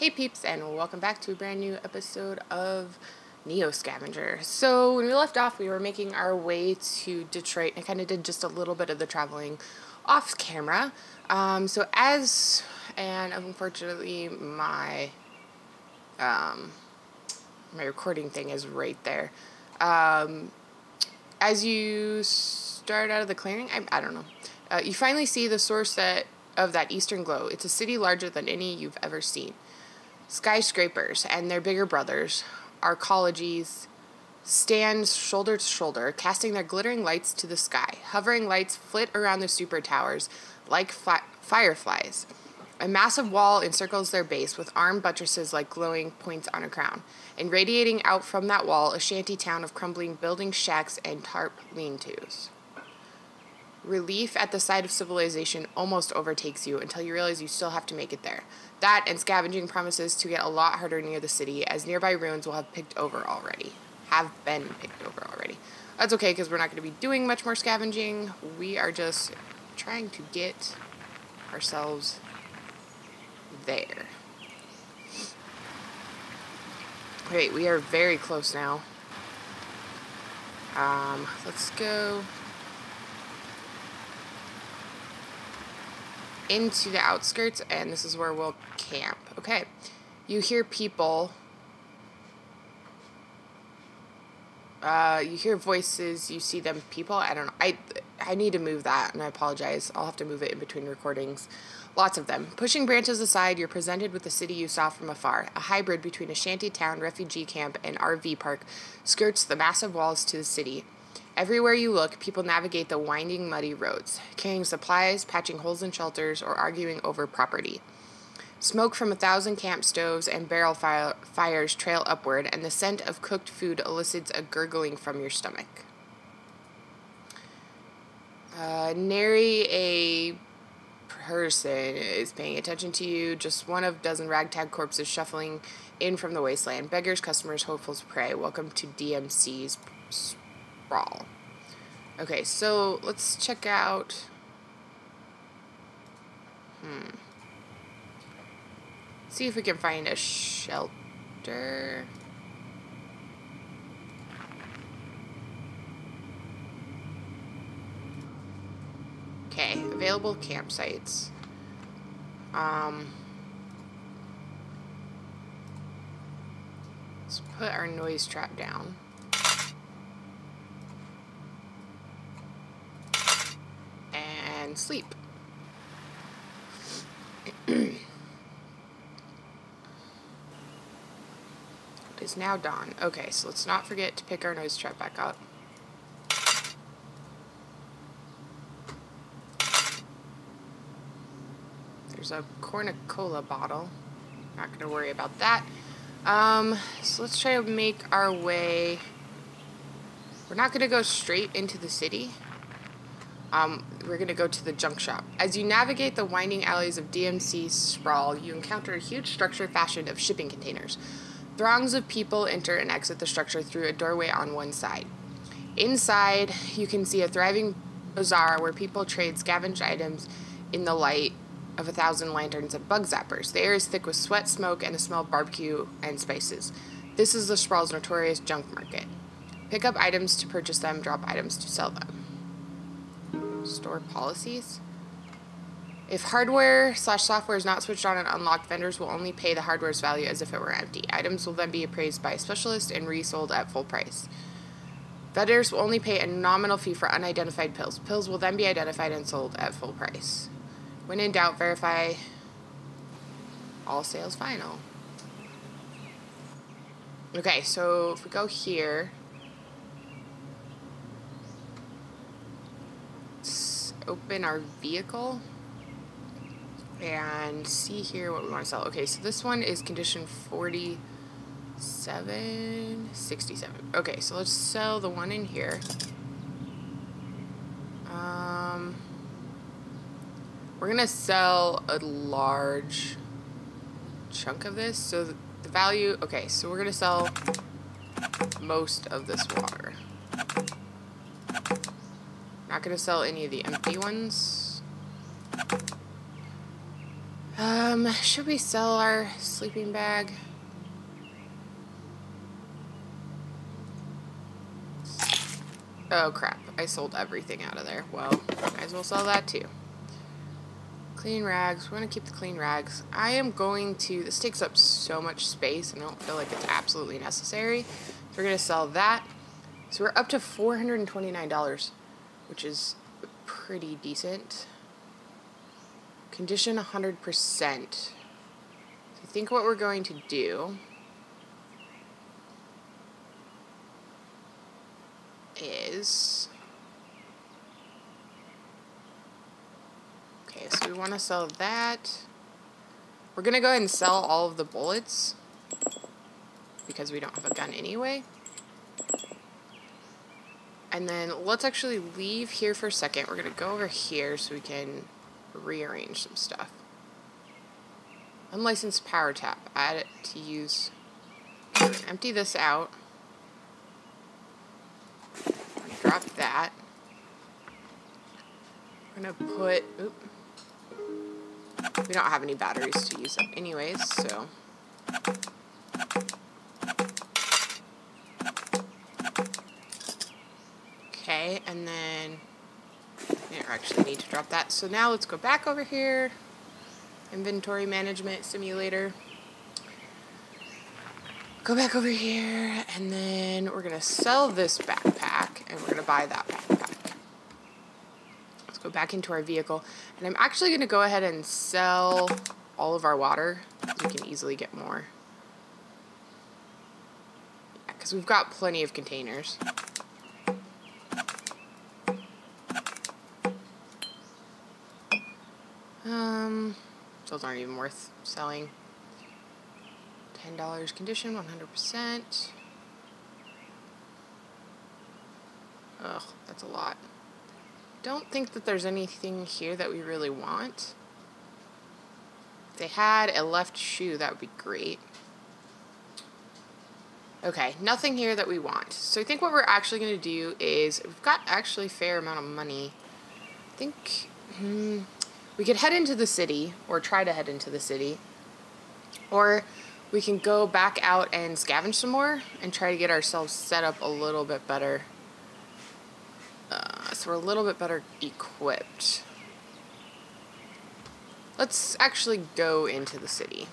Hey peeps, and welcome back to a brand new episode of NEO Scavenger. So when we left off, we were making our way to Detroit, and I kind of did just a little bit of the traveling off camera. And unfortunately my recording thing is right there. As you start out of the clearing, I don't know, you finally see the source of that eastern glow. It's a city larger than any you've ever seen. Skyscrapers and their bigger brothers, arcologies, stand shoulder to shoulder, casting their glittering lights to the sky. Hovering lights flit around the super towers like fireflies. A massive wall encircles their base with armed buttresses like glowing points on a crown. And radiating out from that wall, a shanty town of crumbling building shacks and tarp lean-tos. Relief at the sight of civilization almost overtakes you until you realize you still have to make it there. That and scavenging promises to get a lot harder near the city, as nearby ruins will have been picked over already. That's okay, because we're not going to be doing much more scavenging. We are just trying to get ourselves there. Great, we are very close now. Let's go into the outskirts, and this is where we'll camp. Okay, you hear people, you hear voices, you see them people. I don't know, I need to move that, and I apologize. I'll have to move it in between recordings. Lots of them. Pushing branches aside, you're presented with the city you saw from afar. A hybrid between a shanty town, refugee camp, and RV park skirts the massive walls to the city. Everywhere you look, people navigate the winding, muddy roads, carrying supplies, patching holes in shelters, or arguing over property. Smoke from 1,000 camp stoves and barrel fires trail upward, and the scent of cooked food elicits a gurgling from your stomach. Nary a person is paying attention to you, just one of a dozen ragtag corpses shuffling in from the wasteland. Beggars, customers, hopefuls, prey. Welcome to DMC's sprawl. Okay, so let's check out. See if we can find a shelter. Okay, available campsites. Let's put our noise trap down. And sleep. It is now dawn. Okay, so let's not forget to pick our noise trap back up. There's a cornucola bottle. Not going to worry about that. So let's try to make our way. We're not going to go straight into the city. We're going to go to the junk shop. As you navigate the winding alleys of DMC sprawl, you encounter a huge structure fashioned of shipping containers. Throngs of people enter and exit the structure through a doorway on one side. Inside, you can see a thriving bazaar where people trade scavenged items in the light of 1,000 lanterns and bug zappers. The air is thick with sweat, smoke, and the smell of barbecue and spices. This is the sprawl's notorious junk market. Pick up items to purchase them, drop items to sell them. Store policies. If hardware/software is not switched on and unlocked, vendors will only pay the hardware's value as if it were empty. Items will then be appraised by a specialist and resold at full price. Vendors will only pay a nominal fee for unidentified pills. Pills will then be identified and sold at full price. When in doubt, verify all sales final. Okay, so if we go here, let's open our vehicle and see here what we want to sell. Okay, so this one is condition 4767. Okay, so let's sell the one in here. We're gonna sell a large chunk of this, so the value, okay, so we're gonna sell most of this water. Not gonna sell any of the empty ones. Should we sell our sleeping bag? Oh crap, I sold everything out of there. Well, might as well sell that too. Clean rags, we're gonna keep the clean rags. I am going to, this takes up so much space and I don't feel like it's absolutely necessary. So we're gonna sell that. So we're up to $429, which is pretty decent. Condition 100%. So I think what we're going to do is, okay, so we want to sell that. We're going to go ahead and sell all of the bullets because we don't have a gun anyway. And then let's actually leave here for a second. We're going to go over here so we can rearrange some stuff. Unlicensed power tap. Add it to use. Empty this out. Drop that. We're gonna put, we don't have any batteries to use up anyways, so. Okay, and then, we don't actually need to drop that. So now let's go back over here. Inventory management simulator. Go back over here, and then we're gonna sell this backpack, and we're gonna buy that backpack. Let's go back into our vehicle, and I'm actually gonna go ahead and sell all of our water, because we can easily get more. Yeah, because we've got plenty of containers. Those aren't even worth selling. $10 condition, 100%. Ugh, that's a lot. Don't think that there's anything here that we really want. If they had a left shoe, that would be great. Okay, nothing here that we want. So I think what we're actually going to do is, we've got actually a fair amount of money. I think we could head into the city, or try to head into the city. Or we can go back out and scavenge some more and try to get ourselves set up a little bit better. So we're a little bit better equipped. Let's actually go into the city.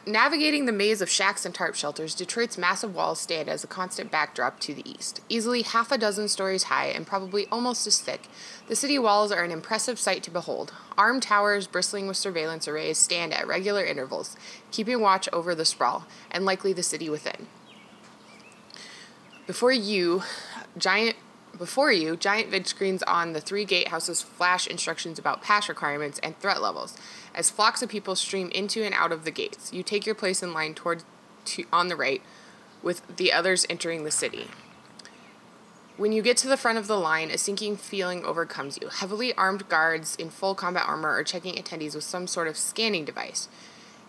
Navigating the maze of shacks and tarp shelters, Detroit's massive walls stand as a constant backdrop to the east. Easily half a dozen stories high and probably almost as thick, the city walls are an impressive sight to behold. Armed towers bristling with surveillance arrays stand at regular intervals, keeping watch over the sprawl, and likely the city within. Before you, giant vid screens on the 3 gatehouses flash instructions about pass requirements and threat levels. As flocks of people stream into and out of the gates, you take your place in line on the right, with the others entering the city. When you get to the front of the line, a sinking feeling overcomes you. Heavily armed guards in full combat armor are checking attendees with some sort of scanning device.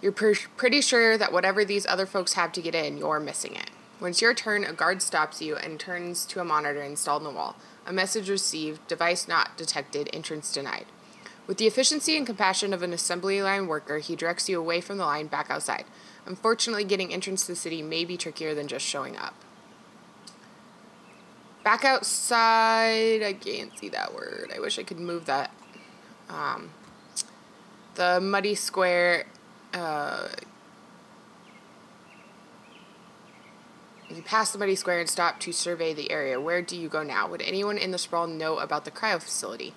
You're pretty sure that whatever these other folks have to get in, you're missing it. When it's your turn, a guard stops you and turns to a monitor installed in the wall. A message received, device not detected, entrance denied. With the efficiency and compassion of an assembly line worker, he directs you away from the line back outside. Unfortunately, getting entrance to the city may be trickier than just showing up. Back outside, I can't see that word. I wish I could move that. The muddy square, you pass the muddy square and stop to survey the area. Where do you go now? Would anyone in the sprawl know about the cryo facility?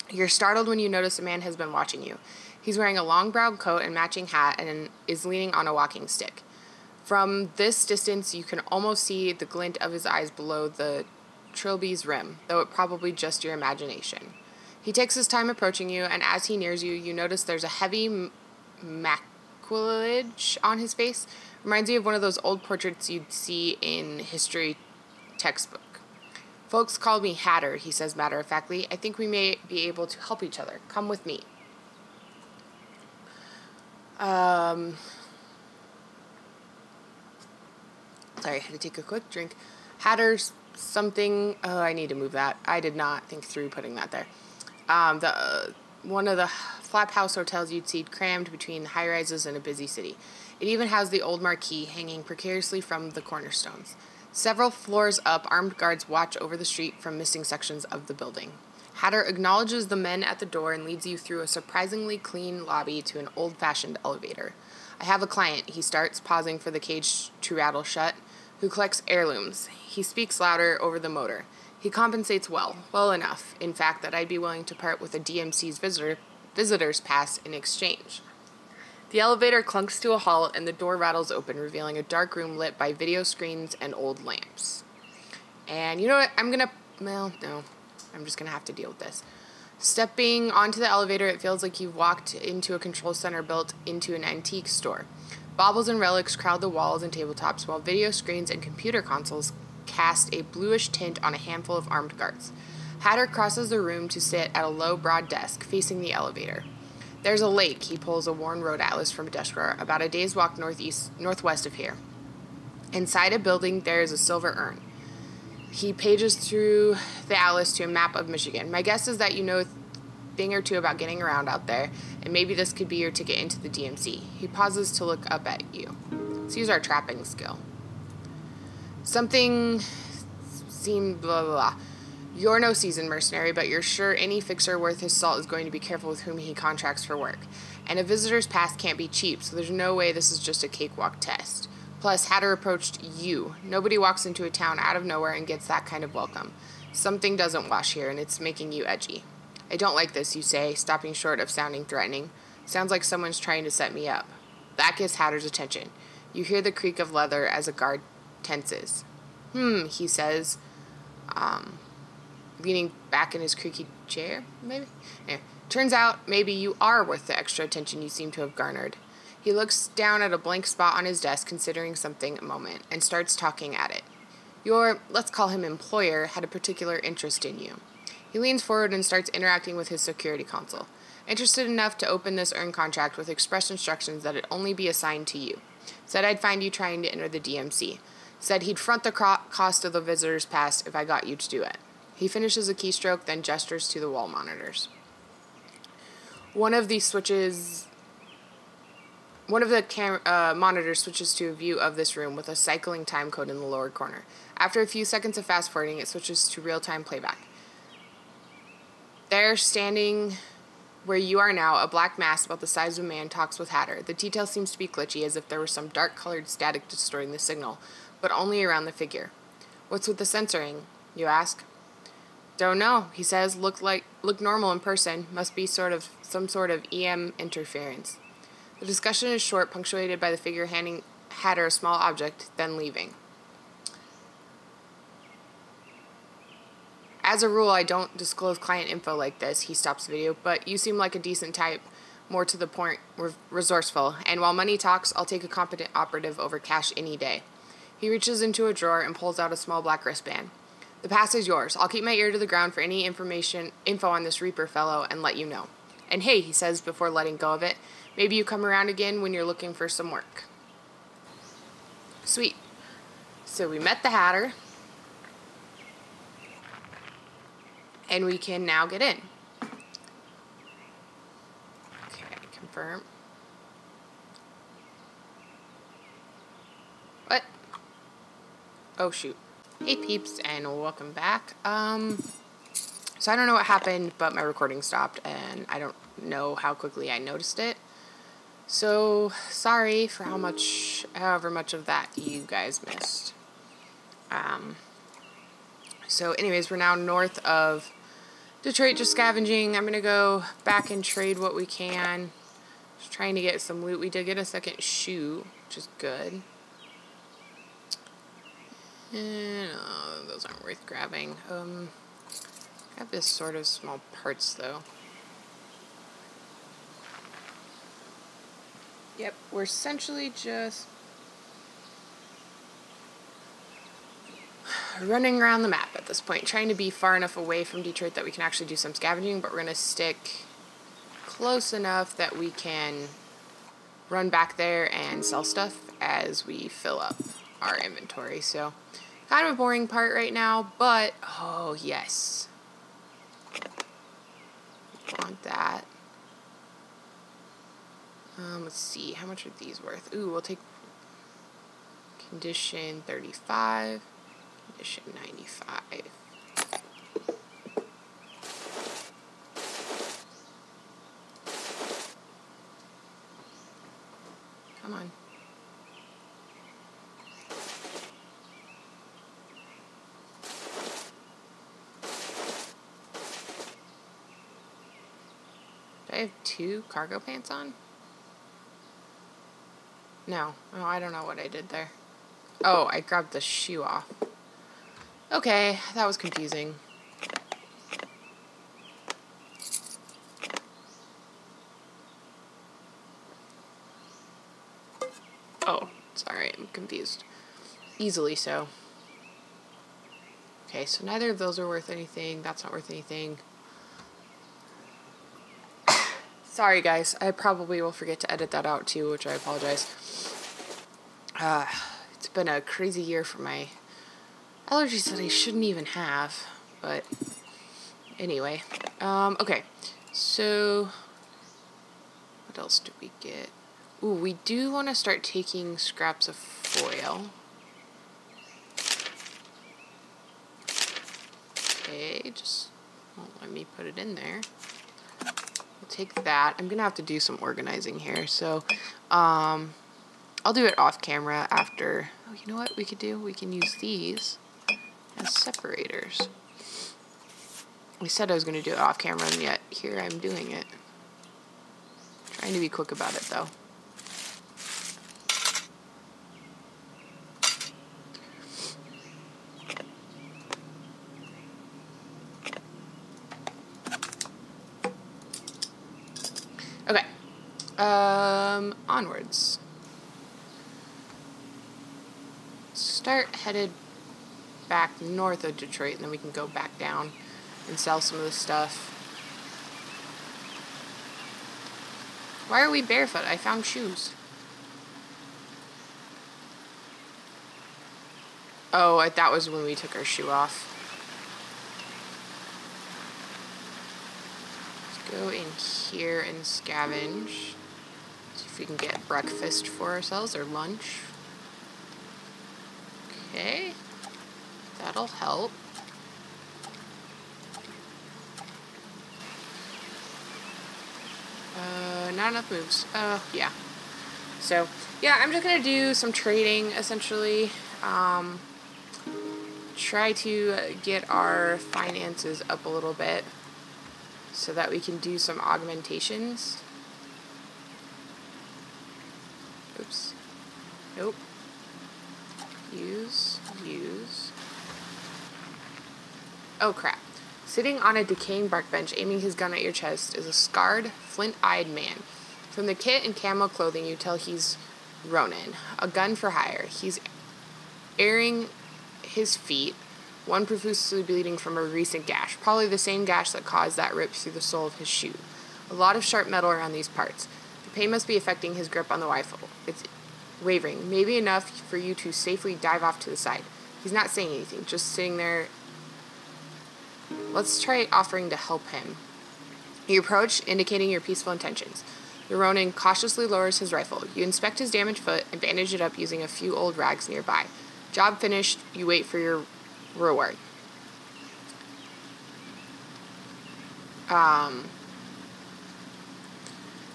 You're startled when you notice a man has been watching you. He's wearing a long brown coat and matching hat and is leaning on a walking stick. From this distance, you can almost see the glint of his eyes below the trilby's rim, though it probably just your imagination. He takes his time approaching you, and as he nears you, you notice there's a heavy maculage on his face. Reminds you of one of those old portraits you'd see in history textbook. Folks call me Hatter, he says matter-of-factly. I think we may be able to help each other. Come with me. Sorry, I had to take a quick drink. Hatter's something. Oh, I need to move that. I did not think through putting that there. The one of the flap house hotels you'd see crammed between high rises in a busy city. It even has the old marquee hanging precariously from the cornerstones. Several floors up, armed guards watch over the street from missing sections of the building. Hatter acknowledges the men at the door and leads you through a surprisingly clean lobby to an old-fashioned elevator. I have a client, he starts, pausing for the cage to rattle shut, who collects heirlooms. He speaks louder over the motor. He compensates well enough, in fact, that I'd be willing to part with a DMC's visitor's pass in exchange. The elevator clunks to a halt and the door rattles open, revealing a dark room lit by video screens and old lamps. And you know what? I'm just gonna have to deal with this. Stepping onto the elevator, it feels like you've walked into a control center built into an antique store. Baubles and relics crowd the walls and tabletops, while video screens and computer consoles cast a bluish tint on a handful of armed guards. Hatter crosses the room to sit at a low, broad desk facing the elevator. There's a lake. He pulls a worn road atlas from a desk drawer, about a day's walk northwest of here. Inside a building, there is a silver urn. He pages through the atlas to a map of Michigan. My guess is that you know a thing or two about getting around out there, and maybe this could be your ticket into the DMC. He pauses to look up at you. Let's use our trapping skill. Something seemed blah, blah, blah. You're no seasoned mercenary, but you're sure any fixer worth his salt is going to be careful with whom he contracts for work. And a visitor's pass can't be cheap, so there's no way this is just a cakewalk test. Plus, Hatter approached you. Nobody walks into a town out of nowhere and gets that kind of welcome. Something doesn't wash here, and it's making you edgy. I don't like this, you say, stopping short of sounding threatening. Sounds like someone's trying to set me up. That gets Hatter's attention. You hear the creak of leather as a guard tenses. He says, leaning back in his creaky chair, maybe? Anyway, turns out maybe you are worth the extra attention you seem to have garnered. He looks down at a blank spot on his desk, considering something a moment, and starts talking at it. Your, let's call him employer, had a particular interest in you. He leans forward and starts interacting with his security console, interested enough to open this earn contract with express instructions that it only be assigned to you. Said I'd find you trying to enter the DMC. Said he'd front the cost of the visitor's pass if I got you to do it. He finishes a keystroke, then gestures to the wall monitors. One of the monitors switches to a view of this room with a cycling time code in the lower corner. After a few seconds of fast forwarding, it switches to real-time playback. There, standing where you are now, a black mask about the size of a man talks with Hatter. The detail seems to be glitchy, as if there were some dark-colored static distorting the signal, but only around the figure. What's with the censoring, you ask? Don't know, he says. Look normal in person. Must be some sort of EM interference. The discussion is short, punctuated by the figure handing Hatter a small object, then leaving. As a rule, I don't disclose client info like this, he stops the video, but you seem like a decent type, more to the point, resourceful, and while money talks, I'll take a competent operative over cash any day. He reaches into a drawer and pulls out a small black wristband. The pass is yours. I'll keep my ear to the ground for any info on this Reaper fellow and let you know. And hey, he says before letting go of it, maybe you come around again when you're looking for some work. Sweet. So we met the Hatter. And we can now get in. Okay, confirm. What? Oh, shoot. Hey, peeps, and welcome back. So I don't know what happened, but my recording stopped, and I don't know how quickly I noticed it. So, sorry for however much of that you guys missed. So anyways, we're now north of Detroit, just scavenging. I'm going to go back and trade what we can. Just trying to get some loot. We did get a second shoe, which is good. And those aren't worth grabbing. I have this sort of small parts, though. Yep, we're essentially just running around the map at this point, trying to be far enough away from Detroit that we can actually do some scavenging, but we're going to stick close enough that we can run back there and sell stuff as we fill up our inventory. So, kind of a boring part right now, but, oh, yes. Want that. Let's see, how much are these worth? Ooh, we'll take condition 35, condition 95. Come on. Do I have 2 cargo pants on? No. Oh, I don't know what I did there. Oh, I grabbed the shoe off. Okay, that was confusing. Oh, sorry, I'm confused. Easily so. Okay, so neither of those are worth anything. That's not worth anything. Sorry, guys. I probably will forget to edit that out, too, which I apologize. It's been a crazy year for my allergies that I shouldn't even have. But anyway. Okay. So what else do we get? Ooh, we do want to start taking scraps of foil. Okay, just won't let me put it in there. We'll take that. I'm gonna have to do some organizing here, so I'll do it off camera after. Oh, you know what we could do? We can use these as separators. I said I was gonna do it off camera, and yet here I'm doing it. Trying to be quick about it, though. Okay. Onwards. Start headed back north of Detroit, and then we can go back down and sell some of the stuff. Why are we barefoot? I found shoes. Oh, that was when we took our shoe off. Let's go in here and scavenge. See if we can get breakfast for ourselves or lunch. Okay. That'll help. Not enough moves. Yeah. So, yeah, I'm just gonna do some trading, essentially. Try to get our finances up a little bit so that we can do some augmentations. Oops. Nope. Use. Oh, crap. Sitting on a decaying bark bench, aiming his gun at your chest, is a scarred, flint-eyed man. From the kit and camo clothing, you tell he's Ronin, a gun for hire. He's airing his feet, one profusely bleeding from a recent gash, probably the same gash that caused that rip through the sole of his shoe. A lot of sharp metal around these parts. The pain must be affecting his grip on the rifle. It's wavering, maybe enough for you to safely dive off to the side. He's not saying anything, just sitting there. Let's try offering to help him. You approach, indicating your peaceful intentions. The Ronin cautiously lowers his rifle. You inspect his damaged foot and bandage it up using a few old rags nearby. Job finished, you wait for your reward.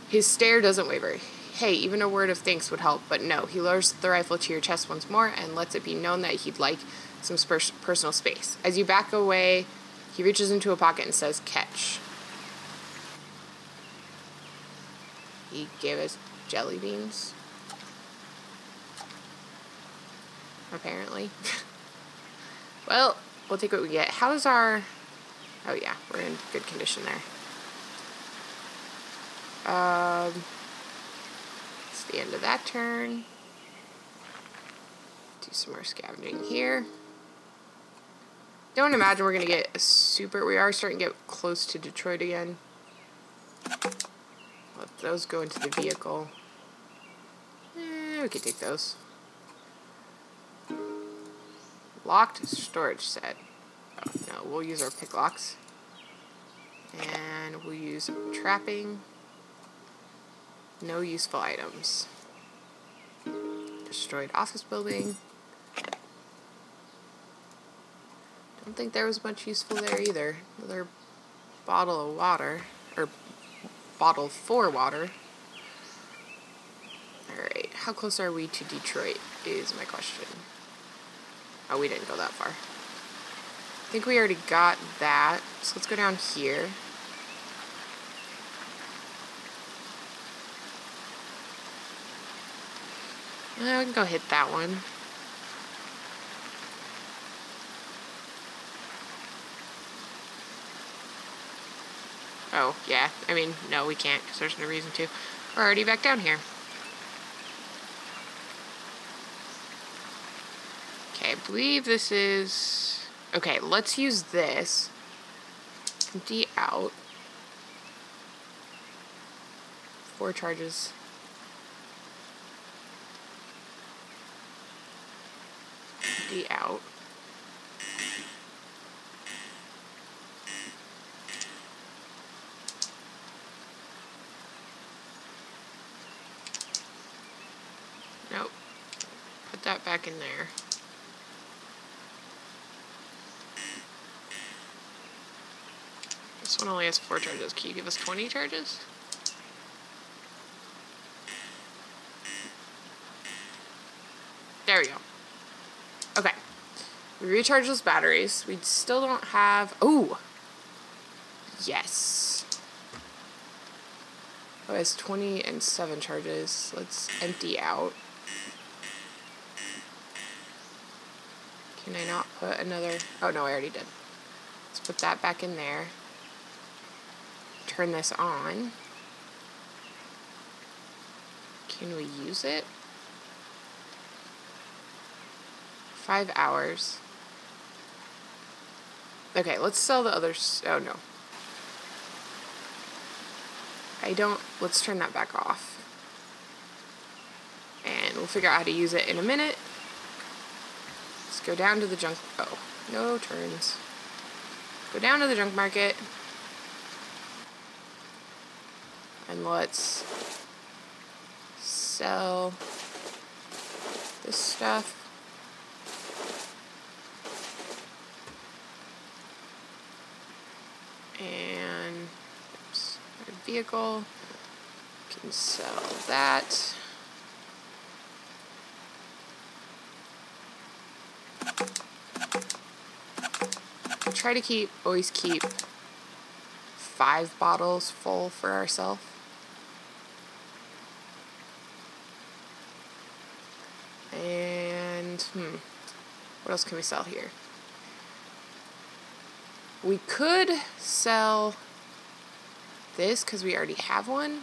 His stare doesn't waver. Hey, even a word of thanks would help, but no. He lowers the rifle to your chest once more and lets it be known that he'd like some personal space. As you back away, he reaches into a pocket and says, catch. He gave us jelly beans. Apparently. Well, we'll take what we get. How's our... Oh, yeah, we're in good condition there. It's the end of that turn. Do some more scavenging here. Don't imagine we're going to get a super... We are starting to get close to Detroit again. Let those go into the vehicle. We could take those. Locked storage set. Oh, no, we'll use our pick locks. And we'll use trapping. No useful items. Destroyed office building. Don't think there was much useful there either. Another bottle of water. Or bottle for water. Alright, how close are we to Detroit is my question. Oh, we didn't go that far. I think we already got that. So let's go down here. We can go hit that one. Oh, yeah. I mean, no, we can't, because there's no reason to. We're already back down here. Okay, I believe this is... Okay, let's use this. Empty out. 4 charges. Empty out. Nope. Put that back in there. This one only has 4 charges. Can you give us 20 charges? There we go. Okay. We recharge those batteries. We still don't have... Oh! Yes. Oh, it has 20 and 7 charges. Let's empty out. Can I not put another... Oh, no, I already did. Let's put that back in there. Turn this on. Can we use it? 5 hours. Okay, let's sell the others. Oh, no. Let's turn that back off. And we'll figure out how to use it in a minute. Let's go down to the junk... Oh, no turns. Go down to the junk market. And let's sell this stuff. And oops, our vehicle. Can sell that. We'll try to always keep 5 bottles full for ourselves. And what else can we sell here? We could sell this because we already have one,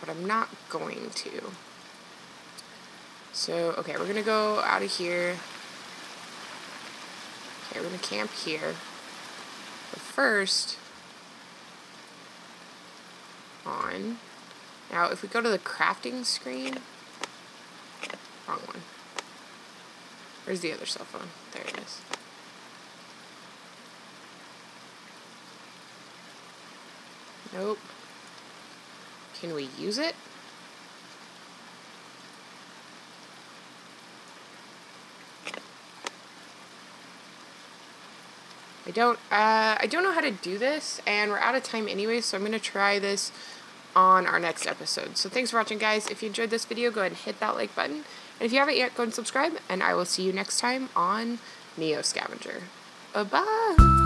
but I'm not going to. So, okay, we're gonna go out of here. Okay, we're gonna camp here. But first, on. Now, if we go to the crafting screen, wrong one. Where's the other cell phone? There it is. Nope. Can we use it? I don't know how to do this, and we're out of time anyway, so I'm going to try this on our next episode. So thanks for watching, guys. If you enjoyed this video, go ahead and hit that like button. And if you haven't yet, go and subscribe, and I will see you next time on NEO Scavenger. Bye-bye!